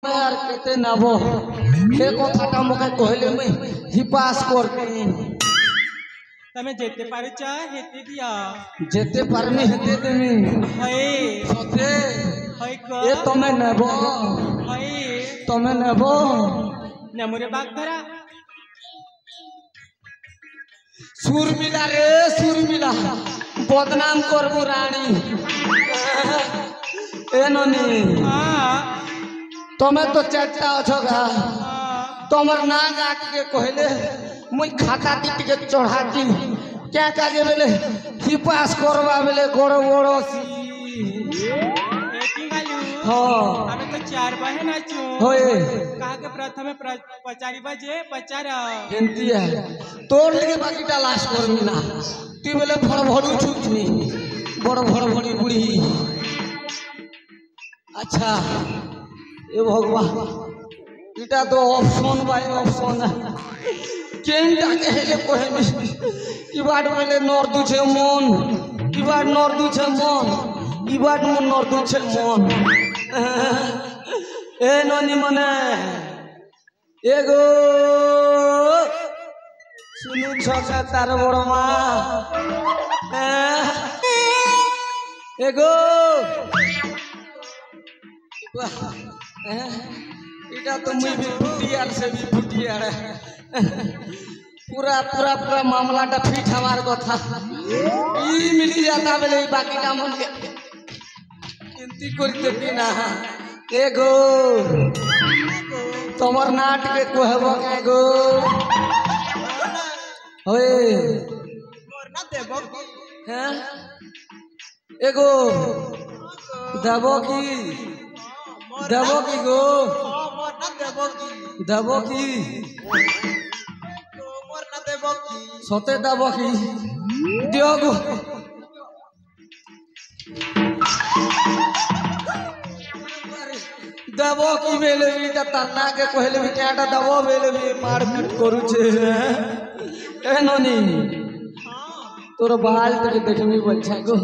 यार केते नबो हे कथाटा मके कहले मैं हि पास करके तमे जेते पारिच हेते दिया जेते पारमी हेते देमी हय सते हय क ए तमे नेबो हय तमे नेबो नेमुरे बाग धरा सुरमिला रे सुरमिला बदनाम करबो रानी ए ननी हां तमे तो चट्टा अछगा तमर ना गाट के कहले मुई खाता टिक के चढ़ाती क्या काजे बेले हि पास करवा बेले गोड़ गोड़ सी एकी गालू हां अबे तो चार बहन आछु होए कहा के प्रथमे पचारी बजे पचार एंती है तोर लगे बाकीटा लास्ट करमी ना ती बेले भड़ भड़ू छुटनी बड़ भड़ भड़ी बुढ़ी अच्छा ए भगवान इटा तो ऑप्शन बाय ऑप्शन केनटा कहले कहमी इबाड बेले नर्दू छे मन इबाड नर्दू छे मन इबाड मन नर्दू छे मन ए ननी मने एगो सुनु छका तार बड़ मा एगो इटा तो मुई भी फुटियार से भी फुटियार पूरा पूरा पूरा मामला टा फिट हमार कथा ई मिली जाता बेले बाकी का मन के गिनती करते कि ना एगो तमर नाट के कहबो एगो होए मोर ना देबो हैं एगो देबो की देबो की गो मोर ना देबो की देबो की मोर ना देबो की सते देबो की दियो गो देबो की बेले बीटा तना के कहले बीटा देबो बेले भी मारपीट करू छे ए ननी तोर बाल तक देखमी बोल छ गो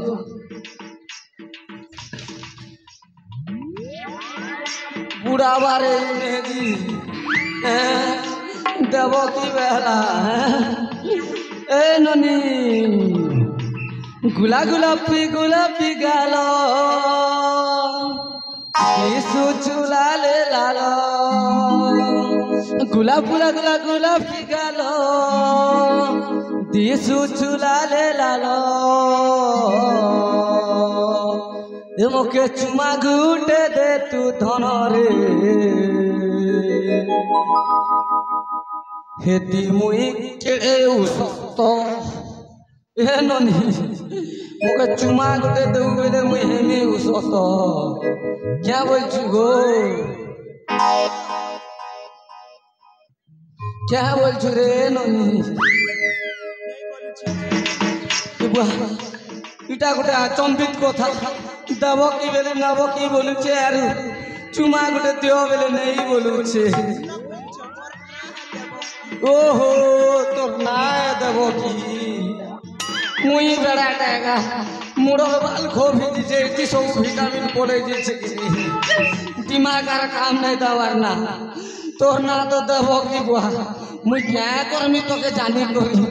बुढ़ा बारे जी देवो की बेला ए ननी गुलाबी गुलाबी गालो यीशु चुलाले लालो गुलाबी गालो यीशु चुलाले लालो मोके चुमा गुटे दे तू धन रे हेती मुई केड़े उसत ए ननी मोके चुमा गुटे दे बेले मुई हेमी उसत क्या बोलछु गो क्या बोलछु रे ननी इटा गोटे आचंबित कथा देव कि बेले नब कि बोलुचे आरु चुमा गोटे दियो बेले नहीं बोलुचे ओहो तोर ना देव कि मुई बेड़ा टागा मुड़ो बाल खो भी जे इति सब विटामिन पड़े जे छे कि दिमाग आर काम नहीं दवार ना तोर ना तो देव कि बुआ मुई क्या करमी तोके जानी करी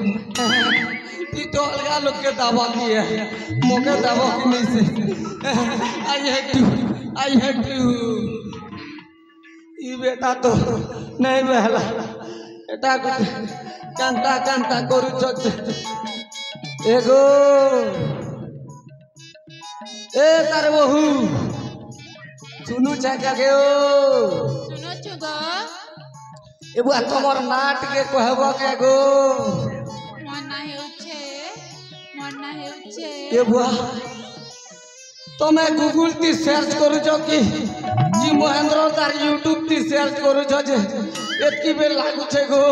ती तो अलगा लोग के दावा की है मोके दावा की नहीं से आई हेट यू ई बेटा तो नहीं बहला बेटा कांता कांता करू छ एगो ए तार बहू सुनु छ क्या के ओ सुनो छुगो ए बुआ तमर नाट के कहबो के गो ए बुआ तमे गूगल ती सर्च करू छ कि जी महेंद्र तार यूट्यूब ती सर्च करू छ जे एतकी बेर लागू छे गो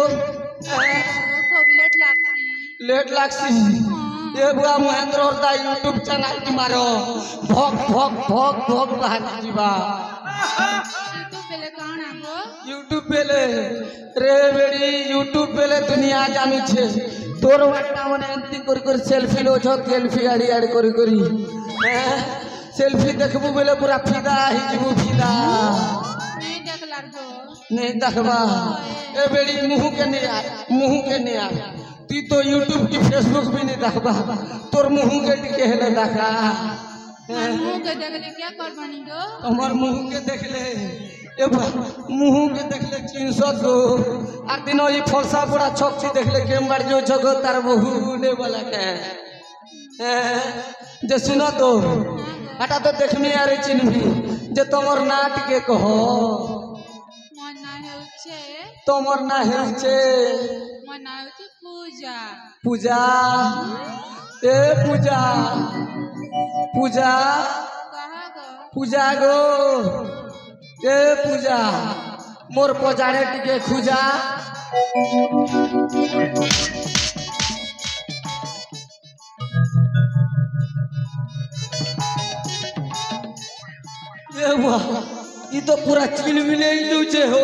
खूब लेट लागसी ए बुआ महेंद्र ता यूट्यूब चैनल की मारो भोग बाहर जीवा यूट्यूब पेले रे बेड़ी यूट्यूब पेले दुनिया जानू छे तोर वाटा मने एंती कर सेल्फी लो छ सेल्फी आड़ी आड़ी करी सेल्फी देखबू बेले पूरा फिदा ही जीवू फिदा नहीं देखला कलर को नहीं देखबा ए बेड़ी मुंह के नहीं आ मुंह के नहीं आ तू तो यूट्यूब की फेसबुक भी नहीं देखबा तोर मुंह के टिके है देखा मुंह के देख ले क्या कर बनी गो हमार मुंह के देख ले ए मुंह के देख ले 300 गो आ दिनो ये फलसा बड़ा छोकसी देख ले के मर जो जगो तार बहु ने वाला के जे सुनो तो हटा तो देखमी आरे चिन्हमी जे तोमर नाट के कहो मना हेउछे तोमर ना हेउछे मना हेउछे पूजा पूजा ए पूजा पूजा कहा गो पूजा गो ए पूजा मोर पजारे टिके खुजा ये वाह ये तो पूरा चिल मिले लूचे हो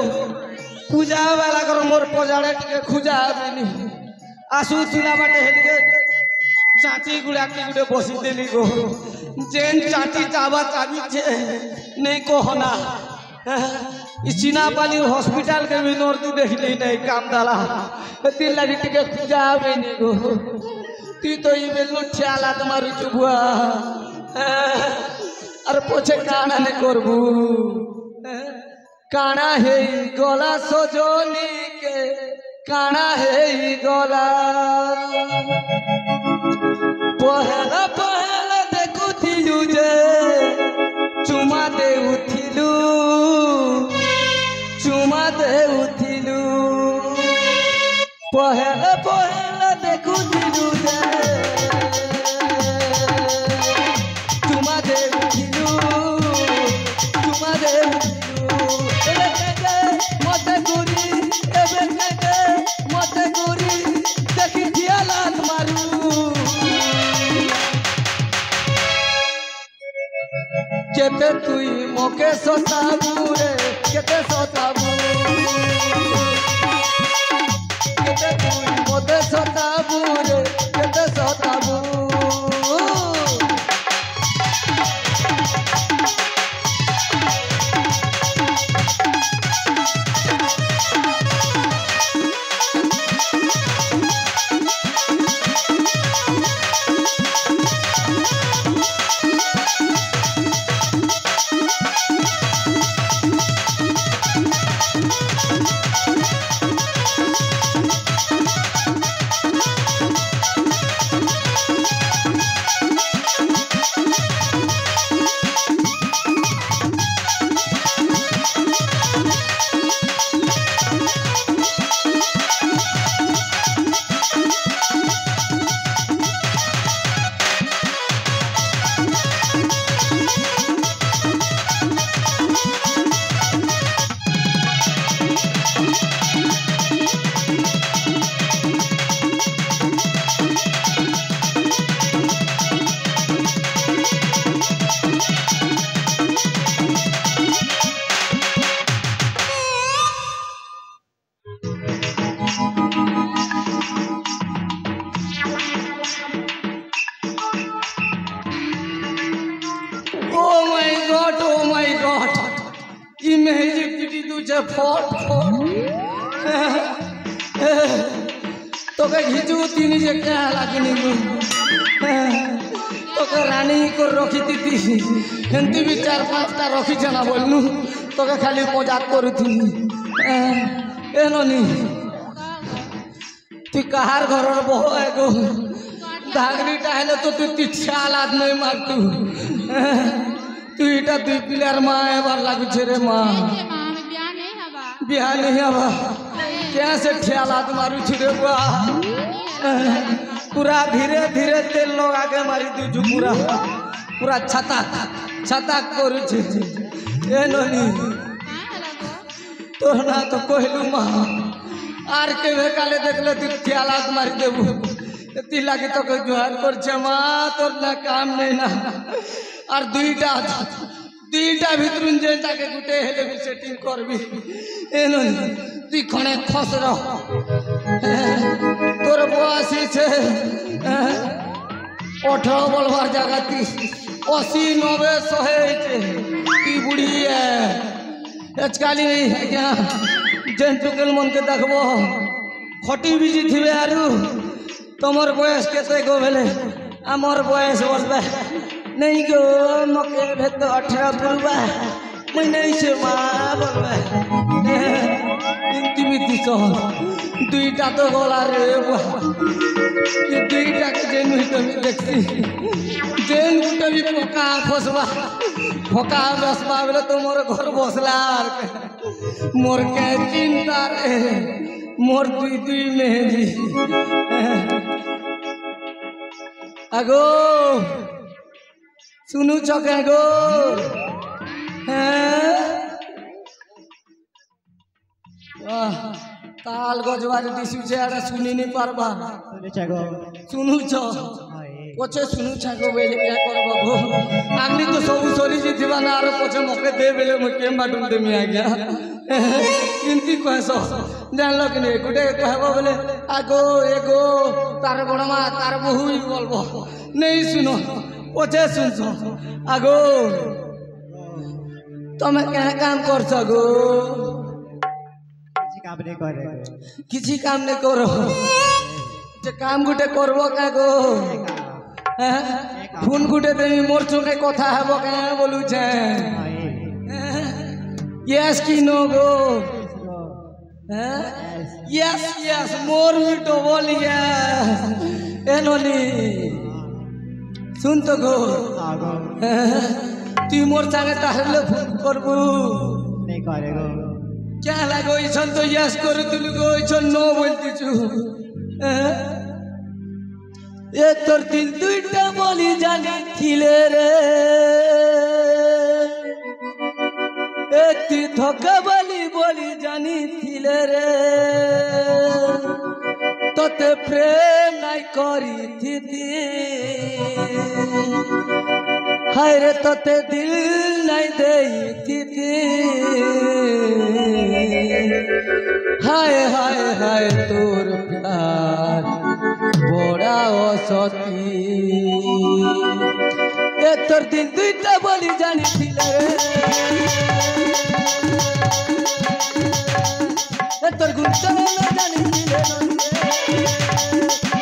पूजा वाला करो मोर पजारे टिके खुजा आबेनी आसु तुला बाटे हेलिगे चाची गुड़ा की गुड़े बसी देली गो जेन चाची चाबा चाबी छे नहीं को होना इचिना पाली हॉस्पिटल के भी नोरती देखली नहीं काम दाला तिल लगी टिके खुजा आबेनी गो ती तो ये बेलु ठियाला तुम्हारी चुबुआ अरे पोछे काना ने करबू काना है गला सजोली के काना है गला पहला पहला देखुथिलु जे चुमा दे उथिलु पहला पहला देखुथिलु जे चुमा दे उथिलु एबे के मते गुरी एबे के मते गुरी देखि दियाला मारू केते तुई मोके सताबू रे केते सताबू केते तुई मोते सताबू रे केते सताबू फोट तो के घिचू तीन जे क्या लागनी तो के रानी को रखी थी हिंदी भी 4-5टा रखी जना बोलनु तो के खाली मजाक करूथी ए ननी तू कहार घर बहु एगो धागरी टाइले तो तू तिछाल आदमी मारतू तू इटा तू प्लेयर माँ एबार लागू छे रे माँ बिहार नहीं हवा क्या से ठियाला तुम्हारी छुरे हुआ पूरा धीरे धीरे तेल लोग आगे मारी दू पूरा पूरा छता करू छे ए ननी तोर ना तो कहलू माँ आर के काले देखले तू ठियाला मारी देबू ती लागे तो कोई जोहार कर छे माँ तोर ना काम नहीं ना और दुईटा भितरुन जेटा के गुटे हेले भी सेटिंग करबी एनो तुई खणे खस रह तोर बयासी छे 18 बोलवार जगह 30 80 90 100 छे की बुढ़ी है आजकल आज्ञा जेन टुकेल मन के देखबो खटी बिजी थिबे आरु तमर बयस केते गो भेले आमर बयस बोलबे नहीं गो मके भेत 18 पुरबा मैं नहीं से माँ बोलबे इंतिमिति सो दुईटा तो गला रे ये दुईटा के जेन हुई तो देखती जेन गुटे भी पोका फसबा फोका बसबा बोले तो मोर घर बसला मोर के चिंता रे मोर दुई दुई मेहंदी अगो सुनु चके गो ताल गजवार दिसु छे आरे सुनी नहीं पारबा सुनु छ पछे सुनु छाको बेले क्या करबो गो आगली तो सब सरी जिथिबा ना आरो पछे मके दे बेले म केम बाटुन देमी आ गया किंती कहसो जानलो कि नहीं गुटे कहबो बोले आगो एगो तार बड़मा तार बहु ही बोलबो नहीं सुनो पछे सुनसो आगो तमे क्या काम करछो गो किसी काम नहीं करो जे काम गुटे करबो का गो फोन गुटे देमी मोर चोके कथा हबो का बोलू छे यस की नो गो यस यस मोर मिटो बोल यस एनोली सुन तो गो तू मोर संगे ताहले फोन करबू नहीं करेगो क्या लागो इसन तो यस करू तुलु गो इसन नो बोलती छु ए तोर दिल दुईटा बोली जानी थिले रे एक धोखा बोली जानी थिले रे तोते प्रेम नहीं करी थी हाय रे तोते दिल नहीं दे थी हाय हाय हाय तोर प्यार बड़ा असती ए तोर दिल दुईटा बोली जानी थिले रे तोर गुंता न जानी थिले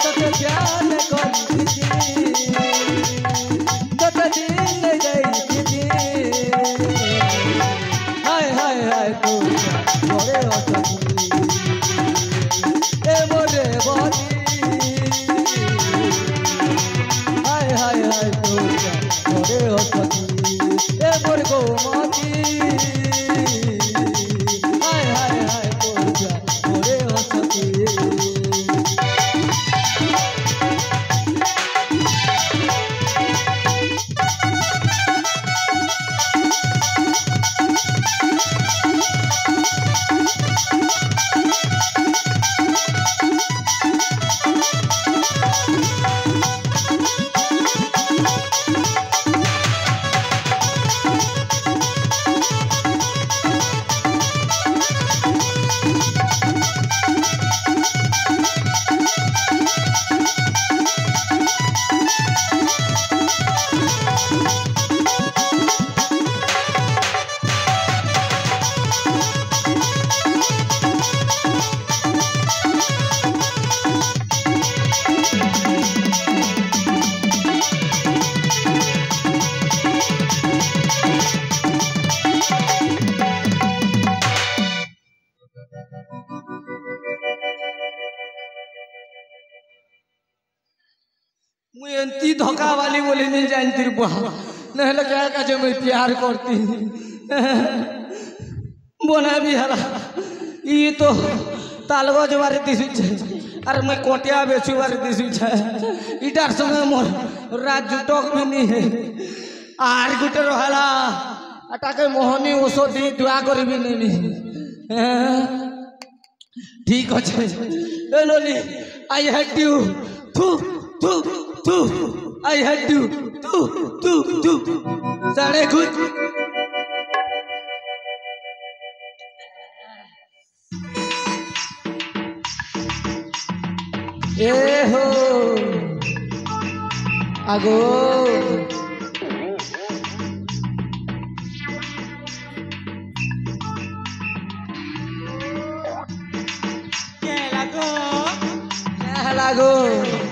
तोते प्यार न करी थी तोते दिल नहीं दे थी हाय हाय हाय तोर बड़े असती ए मोरे बड़ी हाय हाय हाय तोर बड़े असती ए मोर गो माती हाय हाय हाय तोर बड़े असती मुझे धोखा वाली बोली नहीं जानती नहीं लगे क्या जो मैं प्यार करती बोना भी हला ये तो तालगज बारे दिशु अरे मैं कोटिया बेचू बारे दिशु इटार समय मोर रात जुटक भी नहीं है आर गुटे रहा अटाके मोहनी औषधि दुआ कर भी नहीं ठीक अच्छे लोली आई हेट यू थू थू थू आई हेट यू थू थू थू साढ़े कुछ ए हो आगो ହେଲା ଗୋ ହେଲା ଗো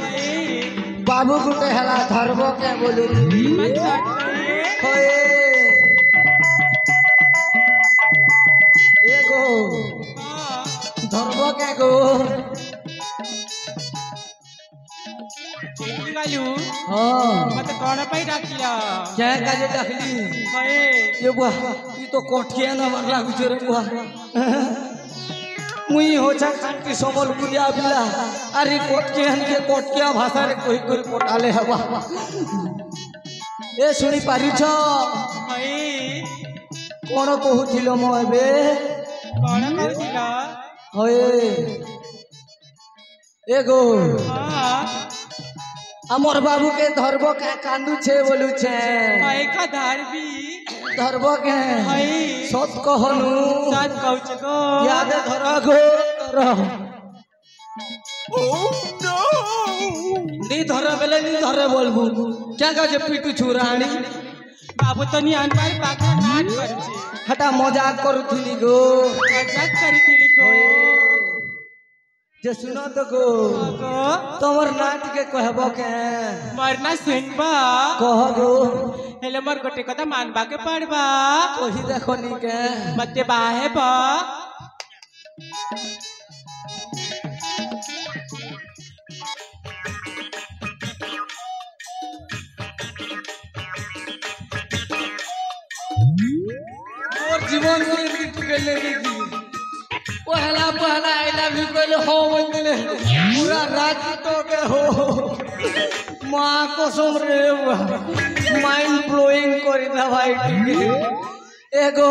ହଏ ବାବୁ ଗୁଟେ ହେଲା ଧର୍ମ କେ ବୋଲୁ ଆଚ୍ଛା ହଏ ଏ ଗো ଧର୍ମ କେ ଗো ଏଠି ଗାଲୁ ହଁ ମତେ କଣ ପାଇଁ ଡାକିଲ क्या काजे डाकली ହଏ ये बुआ ये तो कोठिया ना मर लागु रे बुआ मुई हो जा कांटी समलपुरिया बिला अरे कोठिया भाषा रे कोई कोई कोटाले हवा ए सुनी पारिछ ହଏ कोन कहूथिलो मो एबे କଣ କରୁଥିଲ होए ए गो ହଁ हमर बाबू के धरब के कांदू छे बोलू छे ହଏ କା ଧାରବି धरब के ହଏ सत कहनु ସାତ କହୁଛ ଗୋ याद धर गो धर नी धर बेले नी धरे बोलबू क्या कहे पिटू छुराणी बाबू तो नी अनपार पाखा नाट କରୁଛି हटा मजाक करूथिनी गो मजाक କରିଥିଲି ଗୋ जे सुनो तो गो ଗୋ तमर नाच के कहब के मरना सुनबा कह गो हेले मोर गोटे कथा मानबा के पड़बा कही देखनी के मते बाहे बा और जीवन में बीत गेले देखी पहला पहला आई लव यू कहले हो बोलले पूरा रात तो के हो मां कसम रे माइंड ब्लोइंग करी दा भाई एगो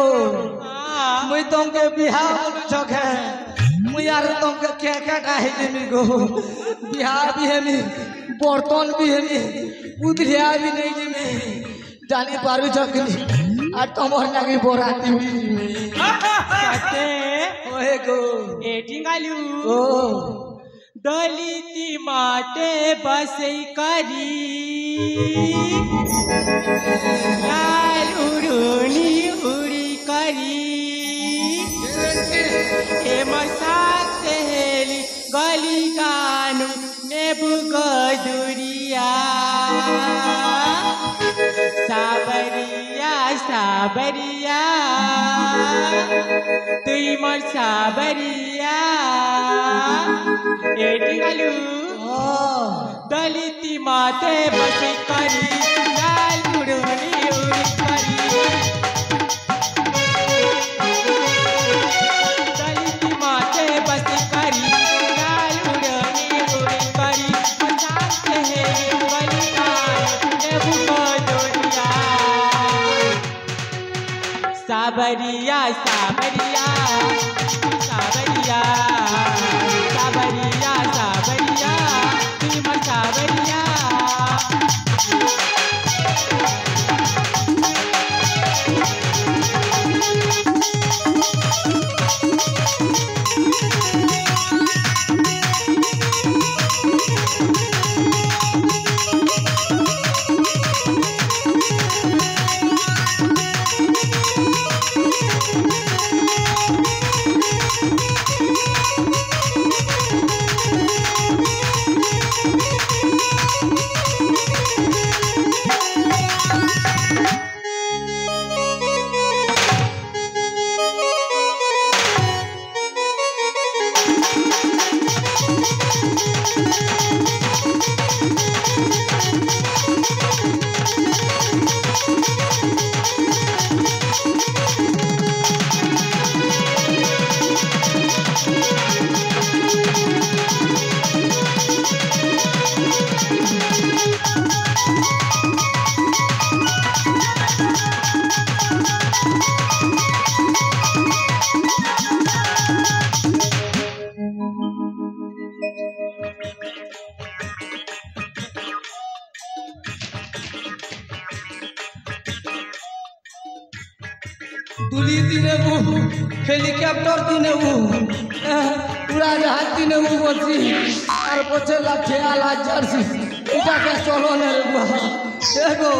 मुई तुमके बिहार बोलू छके मुई यार तुमके के डाही देमी गो बिहार भी हेमी बर्तन भी हेमी उधरिया भी नहीं देमी जानी पारू छकनी आ तमर लागी बोराती भी सते ओए गो एटी गालू ओ दलिती माटे बसई करी लाल उड़नी उड़ी करी ए मसाक सहेली गली कानू नेबू गदुरिया साबरिया साबरिया तुई मोर साबरिया एटी गालू दलिती माते बसी करी लाल उड़नी उड़ी करी दलिती माते बसी करी लाल उड़नी उड़ी करी मजाक सहेली गली कान नेबू गदुरिया साबरिया साबरिया साबरिया साबरिया साबरिया तुम साबरिया दुली दिने वो हेलीकॉप्टर दिने वो उड़ाजहाज दिने वो बसी और पछे लाठे आला जर्सी इटा के चलो ने रे बुआ एगो